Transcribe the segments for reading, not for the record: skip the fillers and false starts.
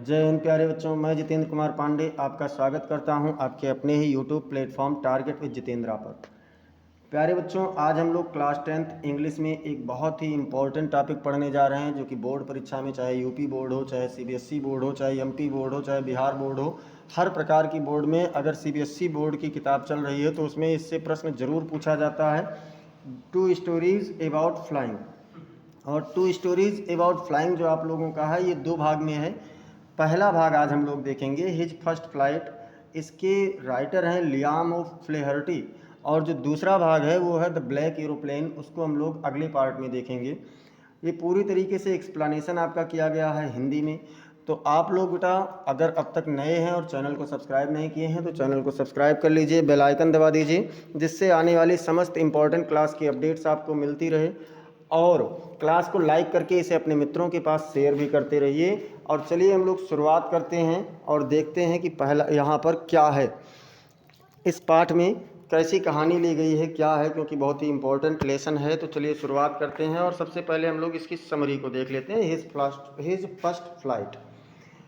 जय हिंद प्यारे बच्चों, मैं जितेंद्र कुमार पांडे आपका स्वागत करता हूं आपके अपने ही YouTube platform target with Jitendra पर। प्यारे बच्चों, आज हम लोग क्लास 10th इंग्लिश में एक बहुत ही इम्पोर्टेंट टॉपिक पढ़ने जा रहे हैं, जो कि बोर्ड परीक्षा में चाहे यूपी बोर्ड हो, चाहे सीबीएसई बोर्ड हो, चाहे एमपी बोर्ड हो, चाहे बिहार बोर्ड हो, हर प्रकार की बोर्ड में अगर सीबीएसई बोर्ड की किताब चल रही है तो उसमें इससे प्रश्न जरूर पूछा जाता है। 2 स्टोरीज अबाउट फ्लाइंग। और 2 स्टोरीज अबाउट फ्लाइंग जो आप लोगों का है, ये 2 भाग में है। पहला भाग आज हम लोग देखेंगे हिज फर्स्ट फ्लाइट। इसके राइटर हैं लियाम ऑफ फ्लेहर्टी। और जो दूसरा भाग है वो है द ब्लैक एरोप्लेन, उसको हम लोग अगले पार्ट में देखेंगे। ये पूरी तरीके से एक्सप्लेनेशन आपका किया गया है हिंदी में। तो आप लोग बेटा अगर अब तक नए हैं और चैनल को सब्सक्राइब नहीं किए हैं तो चैनल को सब्सक्राइब कर लीजिए, बेल आइकन दबा दीजिए, जिससे आने वाली समस्त इंपॉर्टेंट क्लास की अपडेट्स आपको मिलती रहे। और क्लास को लाइक करके इसे अपने मित्रों के पास शेयर भी करते रहिए। और चलिए हम लोग शुरुआत करते हैं और देखते हैं कि पहला यहाँ पर क्या है, इस पाठ में कैसी कहानी ली गई है, क्या है, क्योंकि बहुत ही इंपॉर्टेंट लेसन है। तो चलिए शुरुआत करते हैं और सबसे पहले हम लोग इसकी समरी को देख लेते हैं। हिज फर्स्ट फ्लाइट,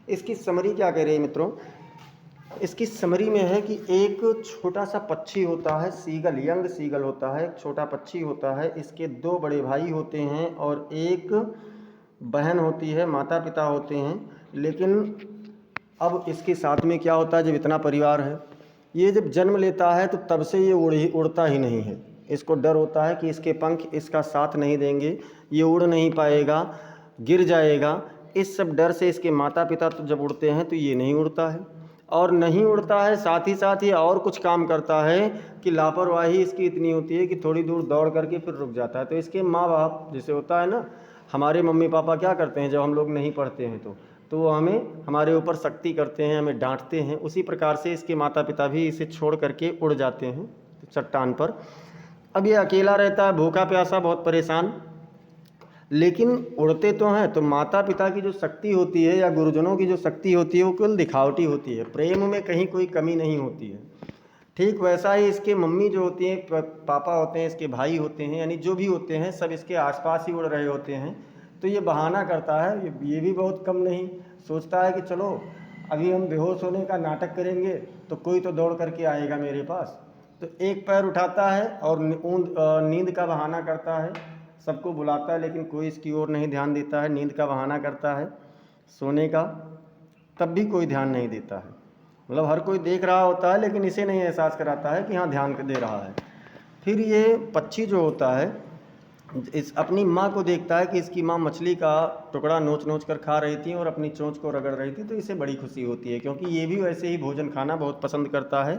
इसकी समरी क्या कह रही है मित्रों। इसकी समरी में है कि एक छोटा सा पक्षी होता है, सीगल, यंग सीगल होता है, एक छोटा पक्षी होता है। इसके 2 बड़े भाई होते हैं और एक बहन होती है, माता पिता होते हैं। लेकिन अब इसके साथ में क्या होता है, जब इतना परिवार है, ये जब जन्म लेता है तो तब से ये उड़ता ही नहीं है। इसको डर होता है कि इसके पंख इसका साथ नहीं देंगे, ये उड़ नहीं पाएगा, गिर जाएगा। इस सब डर से इसके माता पिता तो जब उड़ते हैं तो ये नहीं उड़ता है। और नहीं उड़ता है, साथ ही साथ ये और कुछ काम करता है कि लापरवाही इसकी इतनी होती है कि थोड़ी दूर दौड़ करके फिर रुक जाता है। तो इसके माँ बाप, जैसे होता है ना, हमारे मम्मी पापा क्या करते हैं जब हम लोग नहीं पढ़ते हैं तो वो हमें हमारे ऊपर सख्ती करते हैं, हमें डांटते हैं। उसी प्रकार से इसके माता पिता भी इसे छोड़ करके उड़ जाते हैं चट्टान पर। अब ये अकेला रहता है, भूखा प्यासा, बहुत परेशान। लेकिन उड़ते तो हैं, तो माता पिता की जो शक्ति होती है या गुरुजनों की जो शक्ति होती है वो केवल दिखावटी होती है, प्रेम में कहीं कोई कमी नहीं होती है। ठीक वैसा ही इसके मम्मी जो होती हैं, पापा होते हैं, इसके भाई होते हैं, यानी जो भी होते हैं सब इसके आसपास ही उड़ रहे होते हैं। तो ये बहाना करता है, ये भी बहुत कम नहीं, सोचता है कि चलो अभी हम बेहोश होने का नाटक करेंगे तो कोई तो दौड़ करके आएगा मेरे पास। तो एक पैर उठाता है और नींद का बहाना करता है, सबको बुलाता है लेकिन कोई इसकी ओर नहीं ध्यान देता है। नींद का बहाना करता है सोने का, तब भी कोई ध्यान नहीं देता है। मतलब हर कोई देख रहा होता है लेकिन इसे नहीं एहसास कराता है कि हाँ ध्यान दे रहा है। फिर ये पक्षी जो होता है इस अपनी माँ को देखता है कि इसकी माँ मछली का टुकड़ा नोच नोच कर खा रही थी और अपनी चोंच को रगड़ रही थी। तो इसे बड़ी खुशी होती है क्योंकि ये भी वैसे ही भोजन खाना बहुत पसंद करता है।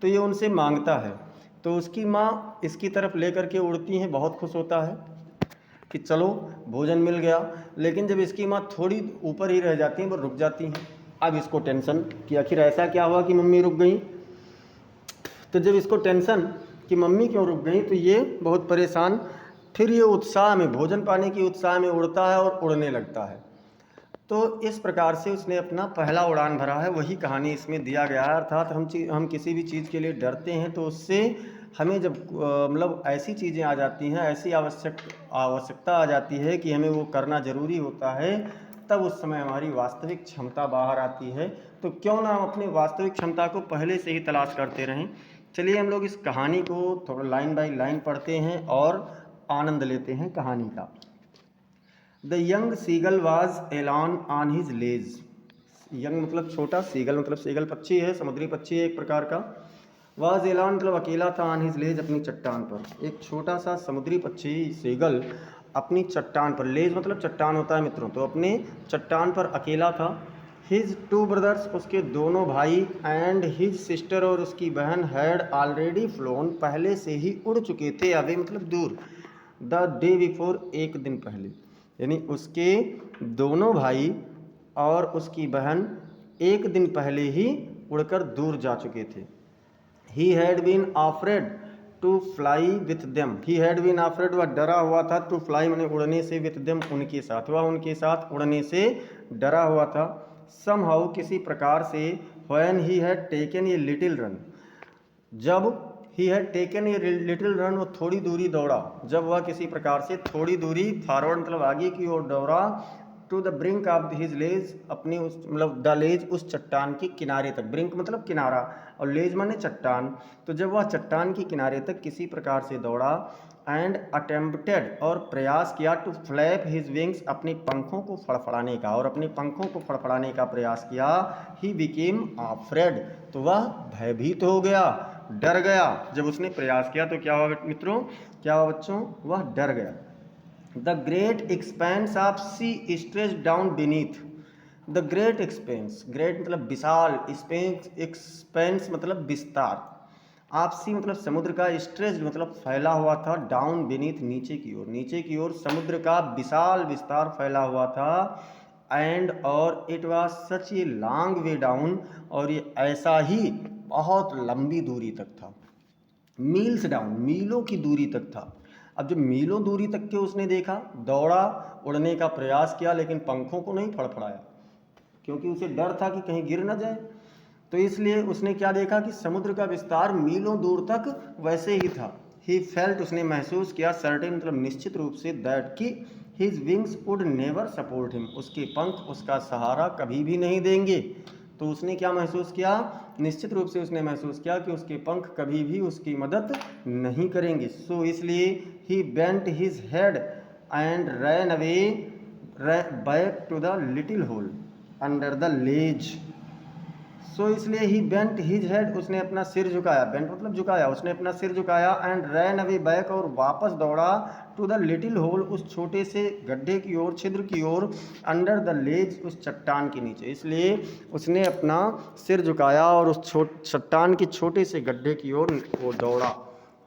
तो ये उनसे मांगता है, तो उसकी माँ इसकी तरफ लेकर के उड़ती हैं, बहुत खुश होता है कि चलो भोजन मिल गया। लेकिन जब इसकी माँ थोड़ी ऊपर ही रह जाती हैं, वो रुक जाती हैं। अब इसको टेंशन कि आखिर ऐसा क्या हुआ कि मम्मी रुक गई। तो जब इसको टेंशन कि मम्मी क्यों रुक गई, तो ये बहुत परेशान, फिर ये उत्साह में, भोजन पाने की उत्साह में उड़ता है और उड़ने लगता है। तो इस प्रकार से उसने अपना पहला उड़ान भरा है, वही कहानी इसमें दिया गया है। अर्थात हम किसी भी चीज़ के लिए डरते हैं तो उससे हमें जब मतलब ऐसी चीज़ें आ जाती हैं, ऐसी आवश्यकता आ जाती है कि हमें वो करना ज़रूरी होता है, तब उस समय हमारी वास्तविक क्षमता बाहर आती है। तो क्यों ना हम अपनी वास्तविक क्षमता को पहले से ही तलाश करते रहें। चलिए हम लोग इस कहानी को थोड़ा लाइन बाय लाइन पढ़ते हैं और आनंद लेते हैं कहानी का। The young seagull was alone on his ledge. Young मतलब छोटा, सीगल मतलब सीगल पक्षी है, समुद्री पक्षी है एक प्रकार का। वाज एलॉन मतलब अकेला था, ऑन हिज लेज अपनी चट्टान पर। एक छोटा सा समुद्री पक्षी सीगल अपनी चट्टान पर, लेज मतलब चट्टान होता है मित्रों, तो अपने चट्टान पर अकेला था। हिज 2 ब्रदर्स, उसके दोनों भाई, एंड हिज सिस्टर और उसकी बहन, हैड ऑलरेडी फ्लोन, पहले से ही उड़ चुके थे, अवे मतलब दूर, द डे बिफोर, एक दिन पहले। यानी उसके दोनों भाई और उसकी बहन एक दिन पहले ही उड़कर दूर जा चुके थे। He had been offered to fly with them. He had been offered, वह डरा हुआ था, टू फ्लाई मैंने उड़ने से, विथ देम उनके साथ, वह उनके साथ उड़ने से डरा हुआ था। समहाउ किसी प्रकार से, when he had taken a little run, जब he had taken a little run, वो थोड़ी दूरी दौड़ा, जब वह किसी प्रकार से थोड़ी दूरी फॉरवर्ड मतलब आगे की ओर दौड़ा, to the brink of his ledge, अपनी उस मतलब द लेज उस चट्टान के किनारे तक, ब्रिंक मतलब किनारा और लेज माने चट्टान। तो जब वह चट्टान के किनारे तक किसी प्रकार से दौड़ा, एंड अटेम्प्टेड और प्रयास किया, टू फ्लैप हिज विंग्स अपने पंखों को फड़फड़ाने का, और अपने पंखों को फड़फड़ाने का प्रयास किया, ही बिकेम अफ्रेड, तो वह भयभीत हो गया, डर गया। जब उसने प्रयास किया तो क्या हुआ मित्रों, क्या हुआ बच्चों, वह डर गया। The great expanse of sea stretch down beneath, the great expanse, great मतलब विशाल, एक्सपेंस मतलब विस्तार, आप सी मतलब समुद्र का, स्ट्रेच मतलब फैला हुआ था, डाउन बीनीथ नीचे की ओर, नीचे की ओर समुद्र का विशाल विस्तार फैला हुआ था, एंड और it was such a long way down, और ये ऐसा ही बहुत लंबी दूरी तक था, मील्स डाउन मीलों की दूरी तक था। अब जब मीलों दूरी तक के उसने देखा, दौड़ा, उड़ने का प्रयास किया, लेकिन पंखों को नहीं फड़फड़ाया, क्योंकि उसे डर था कि कहीं गिर न जाए। तो इसलिए उसने क्या देखा कि समुद्र का विस्तार मीलों दूर तक वैसे ही था। ही फेल्ट, उसने महसूस किया, सर्टेन मतलब निश्चित रूप से, दैट कि his wings would never support him, उसके पंख उसका सहारा कभी भी नहीं देंगे। तो उसने क्या महसूस किया, निश्चित रूप से उसने महसूस किया कि उसके पंख कभी भी उसकी मदद नहीं करेंगे। सो इसलिए he bent his head and ran away back to the little hole under the ledge. So इसलिए ही बेंट हिज हेड, उसने अपना सिर झुकाया, बेंट मतलब झुकाया, उसने अपना सिर झुकाया, एंड रैन अवे बैक और वापस दौड़ा, टू द लिटिल होल उस छोटे से गड्ढे की ओर, छिद्र की ओर, अंडर द लेज उस चट्टान के नीचे। इसलिए उसने अपना सिर झुकाया और उस चट्टान के छोटे से गड्ढे की ओर वो दौड़ा।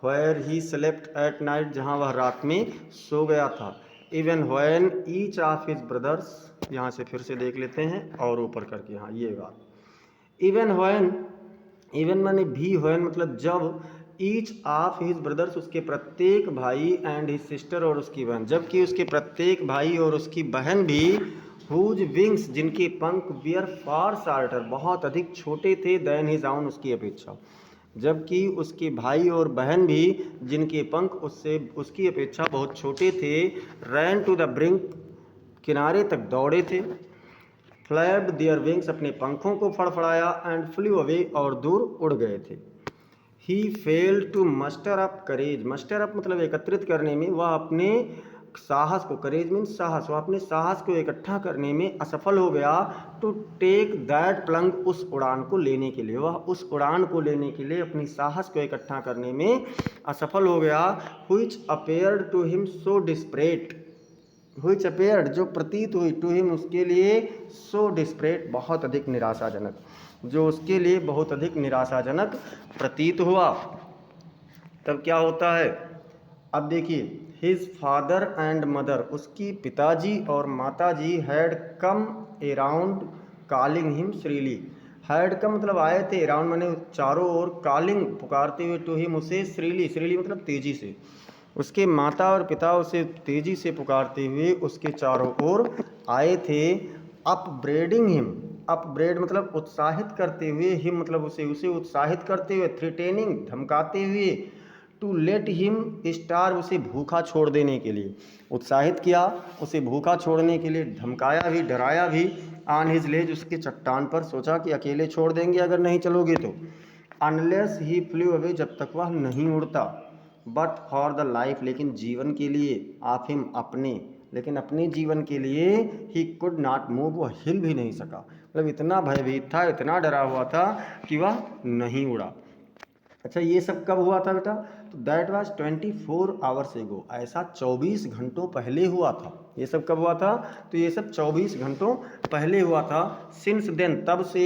Where he slept at night, जहाँ वह रात में सो गया था। Even when each of his brothers, यहाँ से फिर से देख लेते हैं और ऊपर करके, हाँ ये बात, इवन व्हेन, इवन माने भी, व्हेन मतलब जब, ईच ऑफ हिज ब्रदर्स उसके प्रत्येक भाई, एंड हिज सिस्टर और उसकी बहन, जबकि उसके प्रत्येक भाई और उसकी बहन भी, हुज विंग्स जिनके पंख, वियर फार शार्टर बहुत अधिक छोटे थे, देन हिज आउन उसकी अपेक्षा, जबकि उसके भाई और बहन भी जिनके पंख उससे उसकी अपेक्षा बहुत छोटे थे, रैन टू द ब्रिंक किनारे तक दौड़े थे, फ्लैप्ड देयर विंग्स अपने पंखों को फड़फड़ाया, एंड फ्लू अवे और दूर उड़ गए थे। He failed to muster up courage, muster up मतलब एकत्रित करने में, वह अपने साहस को, करेज मीन्स साहस, वह अपने साहस को इकट्ठा करने में असफल हो गया, टू टेक दैट प्लंग उस उड़ान को लेने के लिए, वह उस उड़ान को लेने के लिए अपनी साहस को इकट्ठा करने में असफल हो गया, which appeared to him so desperate, which appeared जो प्रतीत हुई, टू हिम उसके लिए, सो डिस्परेट बहुत अधिक निराशाजनक, जो उसके लिए बहुत अधिक निराशाजनक प्रतीत हुआ। तब क्या होता है, अब देखिए, हिज फादर एंड मदर, उसकी पिताजी और माताजी, had come around calling him shrilly, had come मतलब आए थे, अराउंड माने चारों ओर, कॉलिंग पुकारते हुए, टू हिम उसे, श्रीली, श्रीली मतलब तेजी से, उसके माता और पिता उसे तेजी से पुकारते हुए उसके चारों ओर आए थे, अपब्रेडिंग हिम, अपब्रेड मतलब उत्साहित करते हुए, हिम मतलब उसे उत्साहित करते हुए, थ्रेटेनिंग धमकाते हुए, टू लेट हिम स्टार उसे भूखा छोड़ देने के लिए, उत्साहित किया, उसे भूखा छोड़ने के लिए धमकाया भी, डराया भी, ऑन हिज लेज उसके चट्टान पर, सोचा कि अकेले छोड़ देंगे अगर नहीं चलोगे तो, अनलेस ही फ्लू अवे जब तक वह नहीं उड़ता, बट फॉर द लाइफ लेकिन जीवन के लिए, ऑफ हिम अपने, लेकिन अपने जीवन के लिए, ही कुड नॉट मूव वह हिल भी नहीं सका, मतलब इतना भयभीत था, इतना डरा हुआ था कि वह नहीं उड़ा। अच्छा ये सब कब हुआ था बेटा, तो दैट वाज 24 आवर्स एगो, ऐसा 24 घंटों पहले हुआ था। ये सब कब हुआ था, तो ये सब 24 घंटों पहले हुआ था। सिंस देन तब से,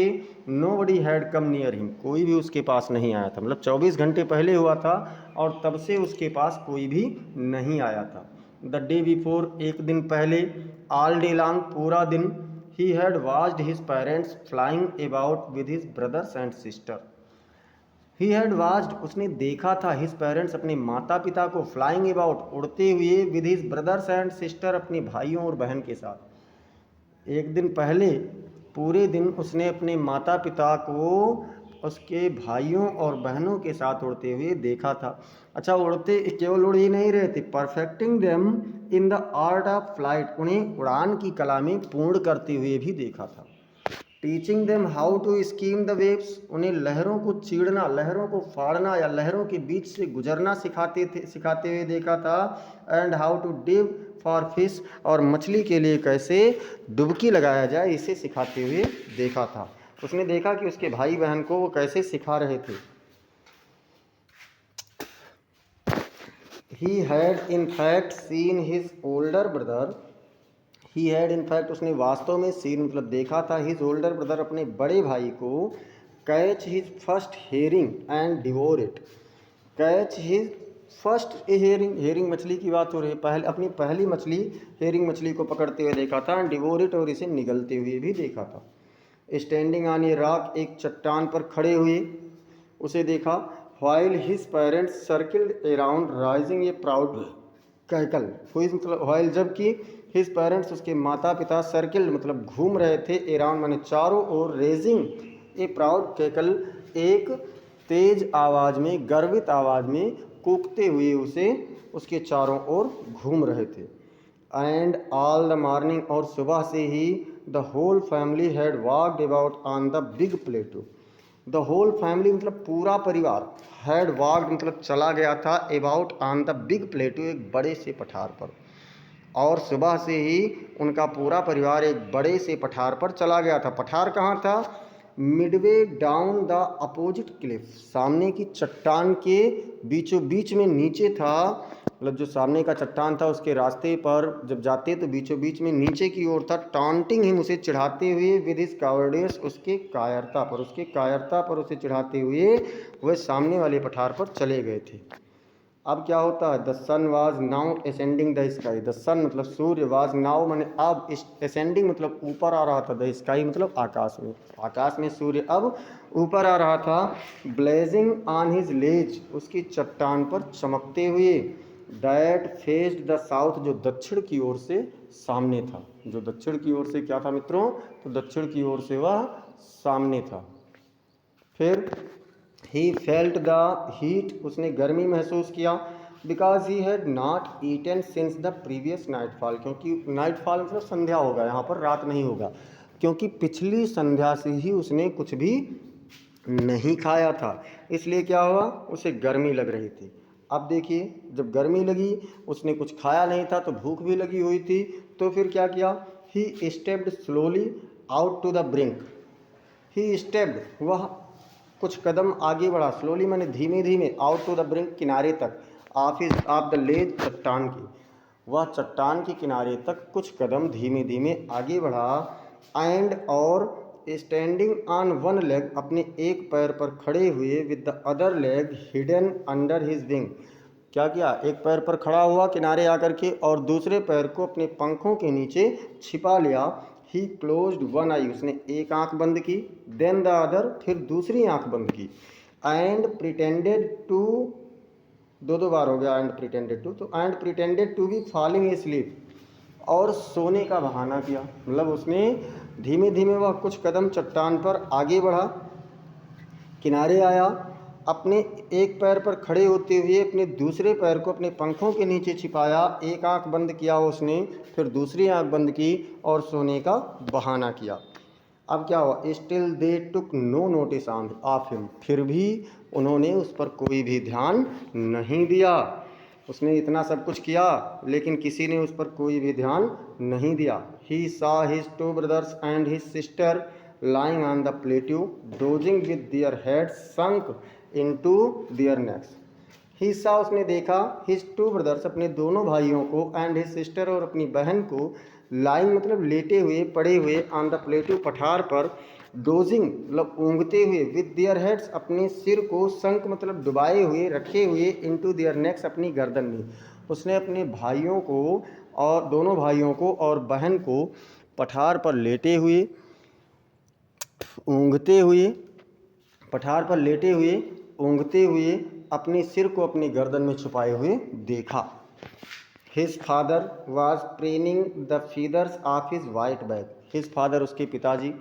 nobody had come near him, कोई भी उसके पास नहीं आया था, मतलब 24 घंटे पहले हुआ था और तब से उसके पास कोई भी नहीं आया था। द डे बिफोर, एक दिन पहले, ऑल डे लॉन्ग पूरा दिन, he had watched his parents flying about with his brothers and sister, he had watched उसने देखा था, हिज पेरेंट्स अपने माता पिता को, फ्लाइंग अबाउट उड़ते हुए, with his brothers and sister अपने भाइयों और बहन के साथ। एक दिन पहले पूरे दिन उसने अपने माता पिता को उसके भाइयों और बहनों के साथ उड़ते हुए देखा था। अच्छा, उड़ते केवल उड़ ही नहीं रहे थे, perfecting them in the art of flight, उन्हें उड़ान की कला में पूर्ण करते हुए भी देखा था। Teaching them how to skim the waves, उन्हें लहरों को चीड़ना, लहरों को फाड़ना या लहरों के बीच से गुजरना सिखाते हुए देखा था। And how to dive for fish, और मछली के लिए कैसे डुबकी लगाया जाए इसे सिखाते हुए देखा था। उसने देखा कि उसके भाई बहन को वो कैसे सिखा रहे थे। He had in fact seen his older brother, he had in fact, उसने वास्तव में सीन मतलब देखा था, हिज ओल्डर ब्रदर, अपने बड़े भाई को, catch his first hearing and devour it, catch his first hearing, hearing मछली की बात हो रही है, अपनी पहली मछली हेयरिंग मछली को पकड़ते हुए देखा था, एंड डिवोर इट, और इसे निगलते हुए भी देखा था। स्टैंडिंग ऑन ए रॉक, एक चट्टान पर खड़े हुए उसे देखा। While his parents circled around rising ए प्राउड कैकल, मतलब व्हाइल, जबकि हिज पेरेंट्स, उसके माता पिता, सर्किल मतलब घूम रहे थे, अराउंड माने चारों ओर, रेजिंग ए प्राउड कैकल, एक तेज आवाज़ में, गर्वित आवाज़ में कूकते हुए उसे उसके चारों ओर घूम रहे थे। एंड ऑल द मॉर्निंग, और सुबह से ही, the whole family had walked about on the big plateau, the whole family मतलब पूरा परिवार, हैड वॉकड मतलब चला गया था, about on the big plateau, एक बड़े से पठार पर, और सुबह से ही उनका पूरा परिवार एक बड़े से पठार पर चला गया था। पठार कहाँ था? Midway down the opposite Cliff, सामने की चट्टान के बीचों बीच में नीचे था, मतलब जो सामने का चट्टान था उसके रास्ते पर जब जाते तो बीचों बीच में नीचे की ओर था। टॉन्टिंग हिम, उसे चिढ़ाते हुए, विद हिज कावर्डियस, उसके कायरता पर उसे चिढ़ाते हुए वह सामने वाले पठार पर चले गए थे। अब क्या होता है? The sun was now ascending the sky, the sun मतलब सूर्य, वाज नाउ माने अब, असेंडिंग मतलब ऊपर आ रहा था, द स्काई मतलब आकाश में सूर्य अब ऊपर आ रहा था। ब्लेजिंग ऑन हिज लेज, उसकी चट्टान पर चमकते हुए, दैट फेस्ड द साउथ, जो दक्षिण की ओर से सामने था, जो दक्षिण की ओर से क्या था मित्रों? तो दक्षिण की ओर से वह सामने था। फिर ही फेल्ट द हीट, उसने गर्मी महसूस किया, because he had not eaten since the previous nightfall, क्योंकि नाइटफॉल मतलब संध्या होगा, यहाँ पर रात नहीं होगा, क्योंकि पिछली संध्या से ही उसने कुछ भी नहीं खाया था, इसलिए क्या हुआ? उसे गर्मी लग रही थी। अब देखिए, जब गर्मी लगी, उसने कुछ खाया नहीं था तो भूख भी लगी हुई थी, तो फिर क्या किया? He stepped slowly out to the brink, he stepped, वह कुछ कदम आगे बढ़ा, स्लोली माने धीमे धीमे, आउट टू द ब्रिंक, किनारे तक, ऑफ द लेज, चट्टान की, वह चट्टान के किनारे तक कुछ कदम धीमे धीमे आगे बढ़ा। एंड और स्टैंडिंग ऑन वन लेग, अपने एक पैर पर खड़े हुए, with the other leg hidden under his wing, क्या किया? एक पैर पर खड़ा हुआ किनारे आकर के, और दूसरे पैर को अपने पंखों के नीचे छिपा लिया। ही क्लोज्ड वन आई, उसने एक आंख बंद की, देन द अदर, फिर दूसरी आंख बंद की, एंड प्रिटेंडेड टू, दो बार हो गया एंड प्रिटेंडेड टू, तो and pretended to be falling asleep, और सोने का बहाना किया, मतलब उसने धीमे धीमे वह कुछ कदम चट्टान पर आगे बढ़ा, किनारे आया, अपने एक पैर पर खड़े होते हुए अपने दूसरे पैर को अपने पंखों के नीचे छिपाया, एक आंख बंद किया उसने, फिर दूसरी आंख बंद की और सोने का बहाना किया। अब क्या हुआ? Still they took no notice of him, फिर भी उन्होंने उस पर कोई भी ध्यान नहीं दिया। उसने इतना सब कुछ किया लेकिन किसी ने उस पर कोई भी ध्यान नहीं दिया। He saw his two brothers and his sister lying on the plateau, dozing with their heads sunk into their necks. He saw, उसने देखा, his two brothers, अपने दोनों भाइयों को, and his sister, और अपनी बहन को, lying मतलब लेटे हुए, पड़े हुए, on the plateau पठार पर, dozing मतलब ऊँघते हुए, with their heads अपने सिर को, sunk मतलब डुबाए हुए, रखे हुए, into their necks अपनी गर्दन में। उसने अपने भाइयों को और दोनों भाइयों को और बहन को पठार पर लेटे हुए, ऊँघते हुए, पठार पर लेटे हुए, ऊँघते हुए, अपने सिर को अपनी गर्दन में छुपाए हुए देखा। His father was preening the feathers of his white back, his father उसके पिताजी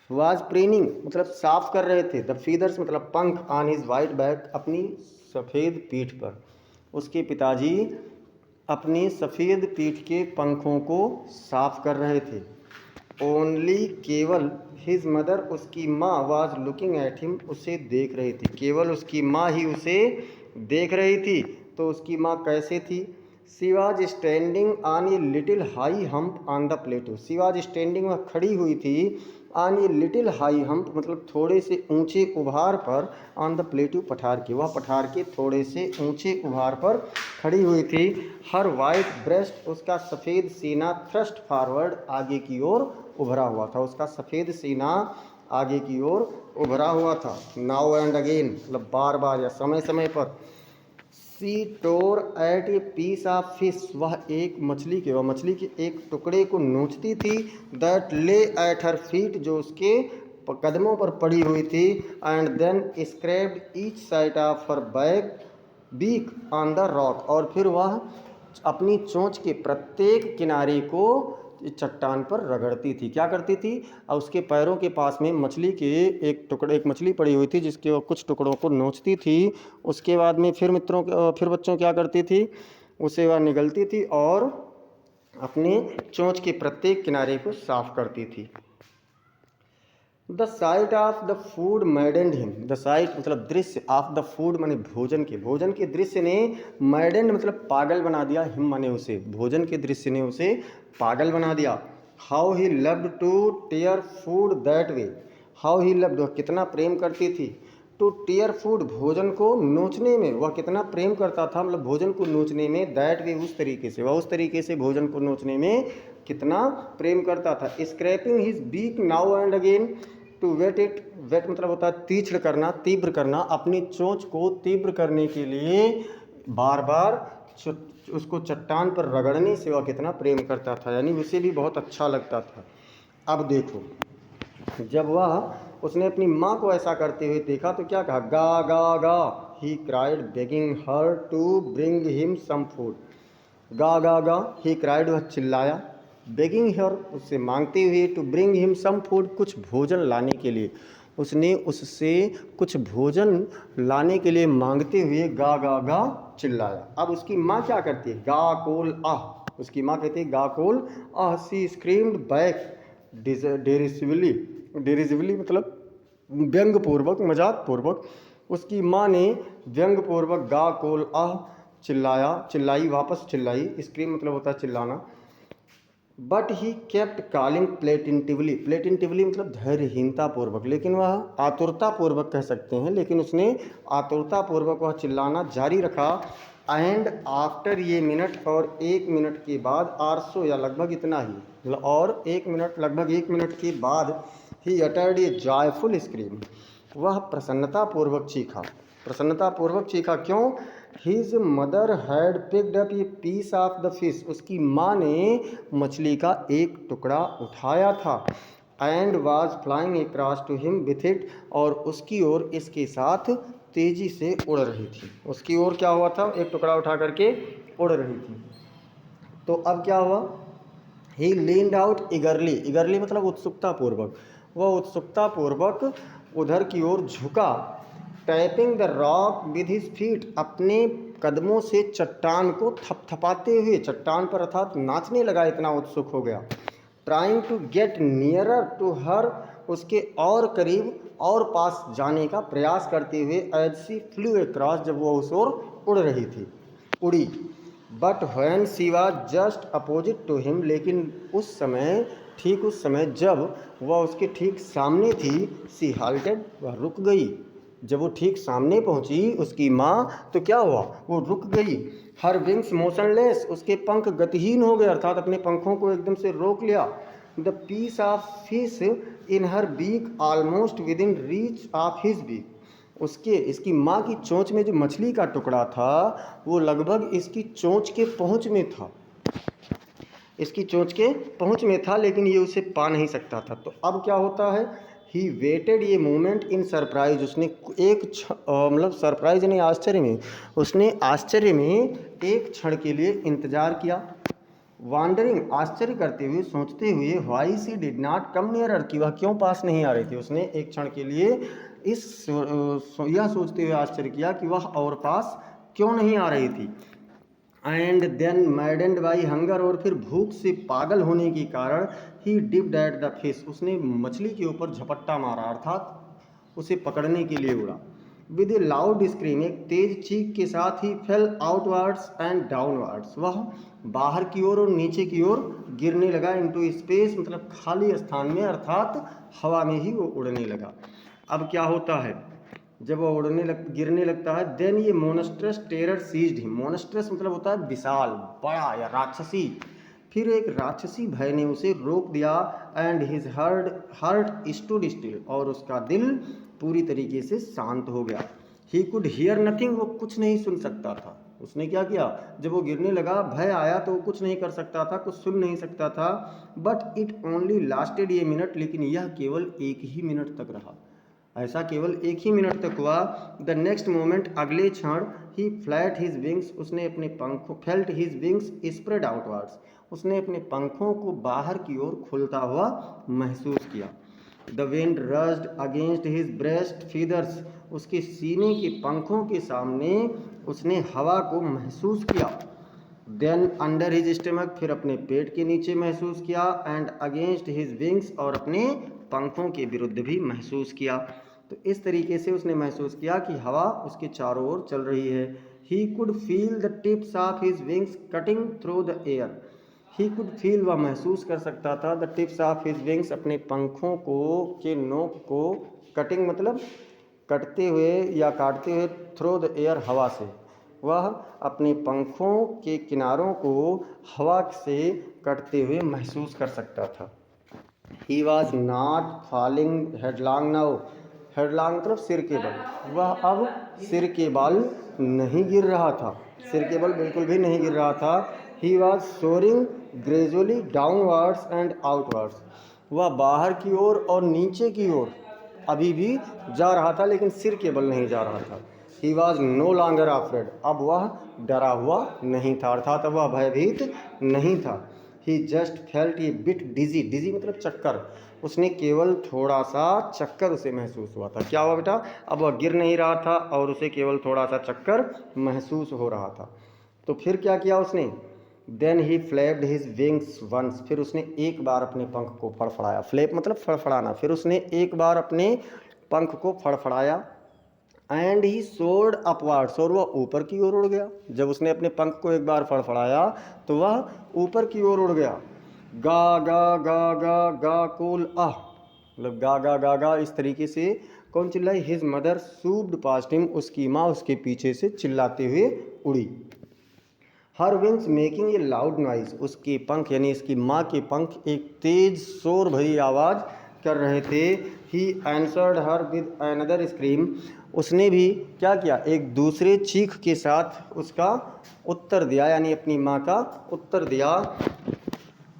वाज प्रीनिंग मतलब साफ कर रहे थे। द फीदर्स मतलब पंख ऑन हिज वाइट बैक अपनी सफ़ेद पीठ पर। उसके पिताजी अपनी सफ़ेद पीठ के पंखों को साफ कर रहे थे। ओनली केवल हिज मदर उसकी माँ वाज लुकिंग एट हिम उसे देख रही थी। केवल उसकी माँ ही उसे देख रही थी। तो उसकी माँ कैसे थी? She was standing on a little high hump on the plateau. She was standing वह खड़ी हुई थी। On a little high hump मतलब थोड़े से ऊंचे उभार पर। ऑन द प्लेटो पठार के, वह पठार के थोड़े से ऊंचे उभार पर खड़ी हुई थी। हर वाइट ब्रेस्ट उसका सफ़ेद सीना थ्रस्ट फॉरवर्ड आगे की ओर उभरा हुआ था। उसका सफ़ेद सीना आगे की ओर उभरा हुआ था। नाउ एंड अगेन मतलब बार बार या समय समय पर। She tore at a piece of fish वह एक मछली के एक टुकड़े को नोचती थी। दैट ले एट हर फीट जो उसके कदमों पर पड़ी हुई थी। And then scraped each side of her back beak on the rock और फिर वह अपनी चोंच के प्रत्येक किनारे को चट्टान पर रगड़ती थी। क्या करती थी? और उसके पैरों के पास में मछली के एक मछली पड़ी हुई थी जिसके वो कुछ टुकड़ों को नोचती थी। उसके बाद में फिर फिर बच्चों क्या करती थी? उसे वह निगलती थी और अपने चोंच के प्रत्येक किनारे को साफ करती थी। The site of the food मैडेंड him. The site मतलब दृश्य, ऑफ द फूड माने भोजन के दृश्य ने मैडेंड मतलब पागल बना दिया। हिम माने उसे, भोजन के दृश्य ने उसे पागल बना दिया। How he loved to tear food that way. How he loved वह कितना प्रेम करती थी। टू टेयर फूड भोजन को नोचने में वह कितना प्रेम करता था, मतलब भोजन को नोचने में। दैट वे उस तरीके से, वह उस तरीके से भोजन को नोचने में कितना प्रेम करता था। Scraping his beak now and again to whet it. Whet मतलब होता है तीक्ष्ण करना, तीव्र करना। अपनी चोंच को तीव्र करने के लिए बार बार उसको चट्टान पर रगड़ने से वह कितना प्रेम करता था, यानी उसे भी बहुत अच्छा लगता था। अब देखो, जब वह उसने अपनी माँ को ऐसा करते हुए देखा तो क्या कहा? Ga ga ga he cried begging her to bring him some food. Ga ga ga he cried वह चिल्लाया। बेगिंग हर उससे मांगते हुए, to bring him some food कुछ भोजन लाने के लिए। उसने उससे कुछ भोजन लाने के लिए मांगते हुए गा गा गा चिल्लाया। अब उसकी माँ क्या करती है? गा कोल आह। उसकी माँ कहती है गा कोल आह। सी स्क्रीम्ड बैक डेरिसिवली मतलब व्यंग्यपूर्वक, मजाक पूर्वक। उसकी माँ ने व्यंग्यपूर्वक गा कोल आह चिल्लाई, वापस चिल्लाई। स्क्रीम मतलब होता है चिल्लाना। बट ही केप्ट कॉलिंग प्लेटिंटिवली मतलब धैर्यहीनता पूर्वक, लेकिन वह आतुरतापूर्वक कह सकते हैं, लेकिन उसने आतुरतापूर्वक वह चिल्लाना जारी रखा। एंड आफ्टर ये मिनट और 1 मिनट के बाद, आरसो या लगभग इतना ही, मतलब और 1 मिनट, लगभग 1 मिनट के बाद he uttered a joyful scream वह प्रसन्नतापूर्वक चीखा। क्यों? His mother had picked up a piece of the fish उसकी माँ ने मछली का एक टुकड़ा उठाया था। And was flying across to him with it और उसकी ओर इसके साथ तेजी से उड़ रही थी। उसकी ओर क्या हुआ था? एक टुकड़ा उठा करके उड़ रही थी। तो अब क्या हुआ? ही लीन्ड आउट इगरली मतलब उत्सुकतापूर्वक। वह उत्सुकतापूर्वक उधर की ओर झुका। Tapping the rock with his feet अपने कदमों से चट्टान को थपथपाते हुए, चट्टान पर अर्थात नाचने लगा, इतना उत्सुक हो गया। Trying to get nearer to her उसके और करीब और पास जाने का प्रयास करते हुए। एज सी फ्लू अक्रॉस जब वह उस ओर उड़ रही थी, उड़ी। But when she was just opposite to him लेकिन उस समय, ठीक उस समय जब वह उसके ठीक सामने थी, सी हाल्टेड वह रुक गई। जब वो ठीक सामने पहुंची उसकी माँ तो क्या हुआ? वो रुक गई। हर विंग्स मोशनलेस उसके पंख गतिहीन हो गए, अर्थात अपने पंखों को एकदम से रोक लिया। The piece of fish in her beak almost within reach of his beak इसकी माँ की चोंच में जो मछली का टुकड़ा था वो लगभग इसकी चोंच के पहुँच में था, लेकिन ये उसे पा नहीं सकता था। तो अब क्या होता है? ही वेटेड ये मोमेंट इन सरप्राइज उसने मतलब सरप्राइज नहीं, आश्चर्य में, उसने आश्चर्य में एक क्षण के लिए इंतज़ार किया। वॉन्डरिंग आश्चर्य करते हुए, सोचते हुए, why she did not come nearer कि वह क्यों पास नहीं आ रही थी। उसने एक क्षण के लिए यह सोचते हुए आश्चर्य किया कि वह और पास क्यों नहीं आ रही थी। And then maddened by hunger, और फिर भूख से पागल होने के कारण he dipped at the fish, उसने मछली के ऊपर झपट्टा मारा, अर्थात उसे पकड़ने के लिए उड़ा। विद ए लाउड स्क्रीम, एक तेज चीख के साथ ही फेल आउटवर्ड्स एंड डाउनवर्ड्स, वह बाहर की ओर और नीचे की ओर गिरने लगा। इनटू स्पेस मतलब खाली स्थान में, अर्थात हवा में ही वो उड़ने लगा। अब क्या होता है जब वह गिरने लगता है, देन ये मोनस्ट्रस टेरर सीज्ड हिम। मोनस्ट्रस मतलब होता है विशाल, बड़ा या राक्षसी। फिर एक राक्षसी भय ने उसे रोक दिया। And his heart stood still, और उसका दिल पूरी तरीके से शांत हो गया। ही कुड हियर नथिंग, वो कुछ नहीं सुन सकता था। उसने क्या किया, जब वो गिरने लगा, भय आया तो वो कुछ नहीं कर सकता था, कुछ सुन नहीं सकता था। But it only lasted a minute, लेकिन यह केवल एक ही मिनट तक रहा। ऐसा केवल एक ही मिनट तक हुआ। द नेक्स्ट मोमेंट, अगले क्षण, ही फ्लैट हिज विंग्स, उसने अपने पंखों, felt his wings spread outwards, उसने अपने पंखों को बाहर की ओर खुलता हुआ महसूस किया। The wind rushed against his breast feathers, उसके सीने के पंखों के सामने उसने हवा को महसूस किया। देन अंडर हिज स्टमक, फिर अपने पेट के नीचे महसूस किया। एंड अगेंस्ट हिज विंग्स, और अपने पंखों के विरुद्ध भी महसूस किया। तो इस तरीके से उसने महसूस किया कि हवा उसके चारों ओर चल रही है। He could feel the tips of his wings cutting through the air, he could feel, वह महसूस कर सकता था, the tips of his wings, अपने पंखों को के नोक को, कटिंग मतलब कटते हुए या काटते हुए, थ्रू द एयर, हवा से, वह अपने पंखों के किनारों को हवा से कटते हुए महसूस कर सकता था। He was not falling headlong now, headlong मतलब सिर के बल, वह अब सिर के बल नहीं गिर रहा था, सिर के बल बिल्कुल भी नहीं गिर रहा था। He was soaring gradually downwards and outwards, वह बाहर की ओर और नीचे की ओर अभी भी जा रहा था, लेकिन सिर के बल नहीं जा रहा था। He was no longer afraid, अब वह डरा हुआ नहीं था, अर्थात अब वह भयभीत नहीं था। ही जस्ट फेल्ट ए बिट डिजी, डिजी मतलब चक्कर, उसने केवल थोड़ा सा चक्कर उसे महसूस हुआ था। क्या हुआ बेटा, अब वह गिर नहीं रहा था और उसे केवल थोड़ा सा चक्कर महसूस हो रहा था। तो फिर क्या किया उसने, then he flapped his wings once, फिर उसने एक बार अपने पंख को फड़फड़ाया, फ्लैप मतलब फड़फड़ाना, फिर उसने एक बार अपने पंख को फड़फड़ाया। एंड ही सोर्ड अपवार्ड्स, और वह ऊपर की ओर उड़ गया। जब उसने अपने पंख को एक बार फड़फड़ाया तो वह ऊपर की ओर उड़ गया। गा गा गा गा गा कूल आह, मतलब गा गा गा गा, इस तरीके से कौन चिल्लाई, हिज मदर सूब्ड पास्ट हिम, उसकी माँ उसके पीछे से चिल्लाते हुए उड़ी। हर wings making a loud noise, उसके पंख यानी इसकी माँ के पंख एक तेज शोर भरी आवाज़ कर रहे थे। He answered her with another scream, उसने भी क्या किया, एक दूसरे चीख के साथ उसका उत्तर दिया, यानी अपनी माँ का उत्तर दिया।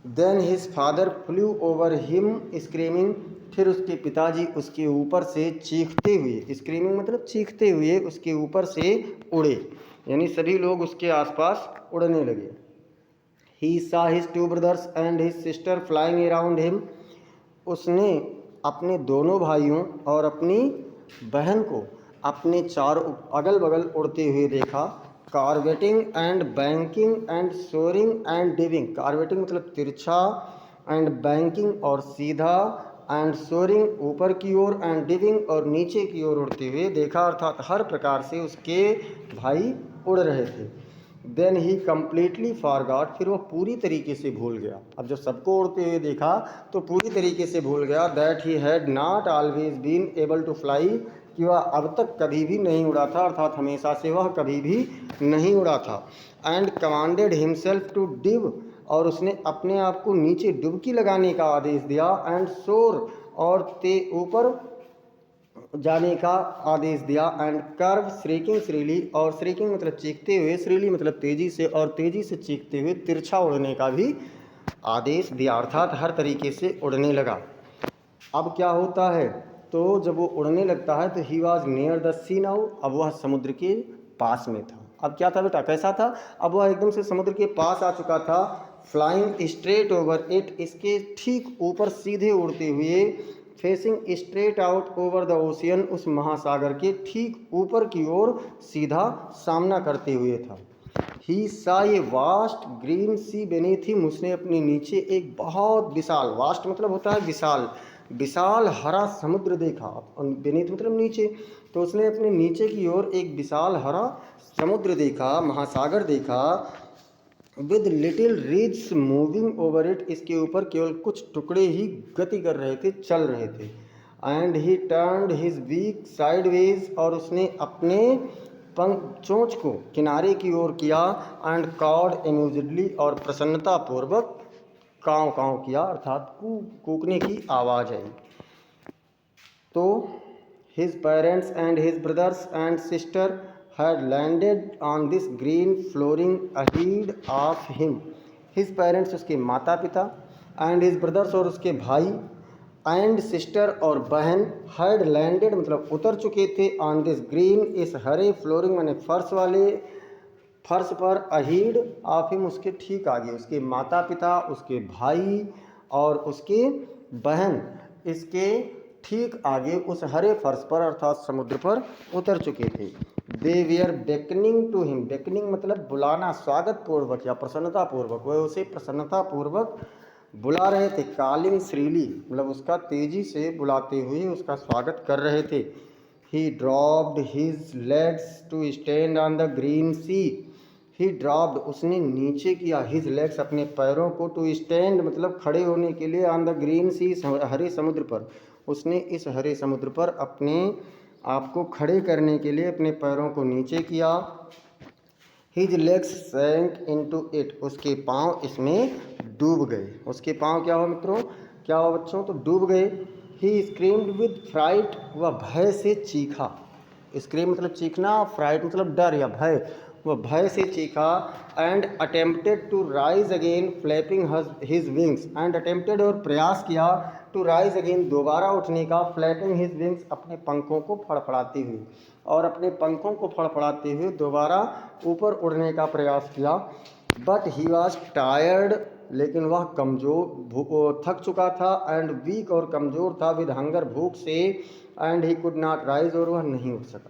Then his father flew over him screaming, फिर उसके पिताजी उसके ऊपर से चीखते हुए, स्क्रीमिंग मतलब चीखते हुए उसके ऊपर से उड़े, यानी सभी लोग उसके आसपास उड़ने लगे। He saw his two brothers and his sister flying around him, उसने अपने दोनों भाइयों और अपनी बहन को अपने चारों अगल बगल उड़ते हुए देखा। Curveting and banking and soaring and diving, curveting मतलब तिरछा, एंड बैंकिंग और सीधा, एंड सोरिंग ऊपर की ओर, एंड डिविंग और नीचे की ओर उड़ते हुए देखा, अर्थात हर प्रकार से उसके भाई उड़ रहे थे। देन ही कम्प्लीटली फॉरगॉट, फिर वह पूरी तरीके से भूल गया। अब जब सबको उड़ते हुए देखा तो पूरी तरीके से भूल गया that he had not always been able to fly, कि वह अब तक कभी भी नहीं उड़ा था, अर्थात हमेशा से वह कभी भी नहीं उड़ा था। And commanded himself to dive, और उसने अपने आप को नीचे डुबकी लगाने का आदेश दिया। एंड सोर, और ऊपर जाने का आदेश दिया। एंड कर्व श्रीकिंग श्रीली, और श्रीकिंग मतलब चीखते हुए, श्रीली मतलब तेजी से, और तेजी से चीखते हुए तिरछा उड़ने का भी आदेश दिया, अर्थात हर तरीके से उड़ने लगा। अब क्या होता है, तो जब वो उड़ने लगता है तो he was near the sea now, अब वह समुद्र के पास में था। अब क्या था बेटा, कैसा था, अब वह एकदम से समुद्र के पास आ चुका था। फ्लाइंग स्ट्रेट ओवर इट, इसके ठीक ऊपर सीधे उड़ते हुए, facing straight out over the ocean, उस महासागर के ठीक ऊपर की ओर सीधा सामना करते हुए था। ही सा ये वास्ट ग्रीन सी बेनीथ हिम, उसने अपने नीचे एक बहुत विशाल, वास्ट मतलब होता है विशाल, विशाल हरा समुद्र देखा। बेनीथ मतलब नीचे, तो उसने अपने नीचे की ओर एक विशाल हरा समुद्र देखा, महासागर देखा। With little ridge moving over it, इसके ऊपर केवल कुछ टुकड़े ही गति कर रहे थे, चल रहे थे। And he turned his beak sideways, और उसने अपने चोंच को किनारे की ओर किया। एंड कॉड एम्यूजडली, और प्रसन्नतापूर्वक काँव काँव किया, अर्थात कूकने की आवाज़ आई। तो his parents and his brothers and sister had landed on this green flooring ahead of him. His parents उसके माता पिता, and his brothers और उसके भाई, and sister और बहन, had landed मतलब उतर चुके थे, on this green इस हरे फ्लोरिंग माने फर्श वाले फर्श पर, अहीड ऑफ हिम उसके ठीक आगे, उसके माता पिता, उसके भाई और उसके बहन इसके ठीक आगे उस हरे फर्श पर अर्थात समुद्र पर उतर चुके थे। They were beckoning to him, beckoning मतलब बुलाना, स्वागत पूर्वक या प्रसन्नता पूर्वक, वह उसे प्रसन्नता पूर्वक बुला रहे थे। कॉलिंग श्रीली मतलब उसका तेजी से बुलाते हुए उसका स्वागत कर रहे थे। He dropped his legs to stand on the green sea, he dropped उसने नीचे किया, हिज लेग्स अपने पैरों को, टू स्टैंड मतलब खड़े होने के लिए, ऑन द ग्रीन सी हरे समुद्र पर, उसने इस हरे समुद्र पर अपने आप को खड़े करने के लिए अपने पैरों को नीचे किया। हिज लेग्स सैंक इनटू इट, उसके पाँव इसमें डूब गए। उसके पाँव क्या हुआ मित्रों, क्या हुआ बच्चों, तो डूब गए। ही स्क्रीम्ड विद फ्राइट, वह भय से चीखा। स्क्रीम मतलब चीखना, फ्राइट मतलब डर या भय, वह भय से चीखा। And attempted to rise again flapping his wings, and attempted और प्रयास किया, टू राइज अगेन दोबारा उठने का, फ्लैपिंग हिज विंग्स अपने पंखों को फड़फड़ाते हुए, और अपने पंखों को फड़फड़ाते हुए दोबारा ऊपर उड़ने का प्रयास किया। बट ही वॉज टायर्ड, लेकिन वह कमज़ोर, थक चुका था। एंड वीक और कमज़ोर था, विद हंगर भूख से। And he could not rise, और वह नहीं उठ सका।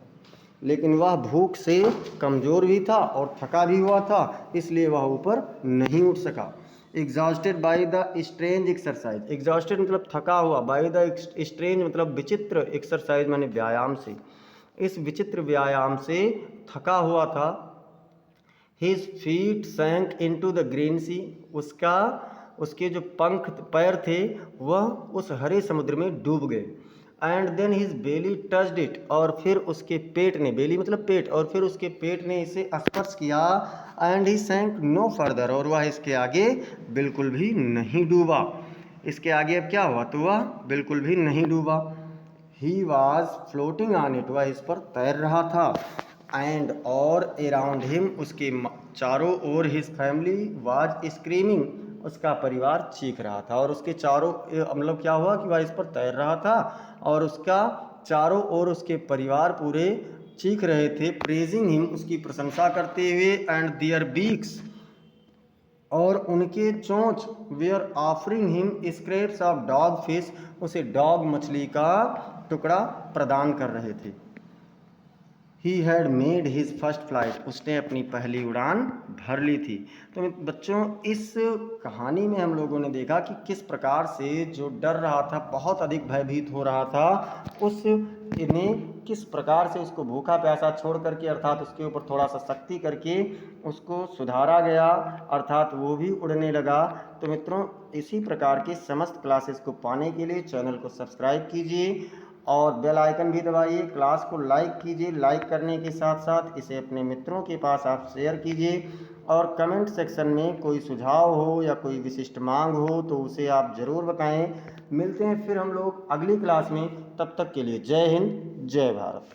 लेकिन वह भूख से कमज़ोर भी था और थका भी हुआ था, इसलिए वह ऊपर नहीं उठ सका। Exhausted by the strange exercise, exhausted मतलब थका हुआ, बाय द स्ट्रेंज मतलब विचित्र, एक्सरसाइज माने व्यायाम से, इस विचित्र व्यायाम से थका हुआ था। His feet sank into the green sea, उसके जो पैर थे वह उस हरे समुद्र में डूब गए। And then his belly touched it, और फिर उसके पेट ने, बेली मतलब पेट, और फिर उसके पेट ने इसे स्पर्श किया। एंड ही सैंक नो फर्दर, और वह इसके आगे बिल्कुल भी नहीं डूबा। इसके आगे अब क्या हुआ, तो वह बिल्कुल भी नहीं डूबा। He was floating on it, वह इस पर तैर रहा था। एंड और अराउंड हिम, उसके चारों ओर, हिज फैमिली वाज स्क्रीमिंग, उसका परिवार चीख रहा था। और उसके चारों मतलब क्या हुआ कि वह इस पर तैर रहा था और उसका चारों ओर उसके परिवार पूरे चीख रहे थे, प्रेजिंग हिम उसकी प्रशंसा करते हुए। एंड दियर बीक्स, और उनके चोंच, were offering him scraps of dog fish, उसे डॉग मछली का टुकड़ा प्रदान कर रहे थे। He had made his first flight, उसने अपनी पहली उड़ान भर ली थी। तो बच्चों इस कहानी में हम लोगों ने देखा कि किस प्रकार से जो डर रहा था, बहुत अधिक भयभीत हो रहा था, उसने किस प्रकार से उसको भूखा प्यासा छोड़ करके, अर्थात उसके ऊपर थोड़ा सा सख्ती करके उसको सुधारा गया, अर्थात वो भी उड़ने लगा। तो मित्रों इसी प्रकार के समस्त क्लासेस को पाने के लिए चैनल को सब्सक्राइब कीजिए और बेल आइकन भी दबाइए। क्लास को लाइक कीजिए, लाइक करने के साथ साथ इसे अपने मित्रों के पास आप शेयर कीजिए। और कमेंट सेक्शन में कोई सुझाव हो या कोई विशिष्ट मांग हो तो उसे आप ज़रूर बताएं। मिलते हैं फिर हम लोग अगली क्लास में, तब तक के लिए जय हिंद, जय भारत।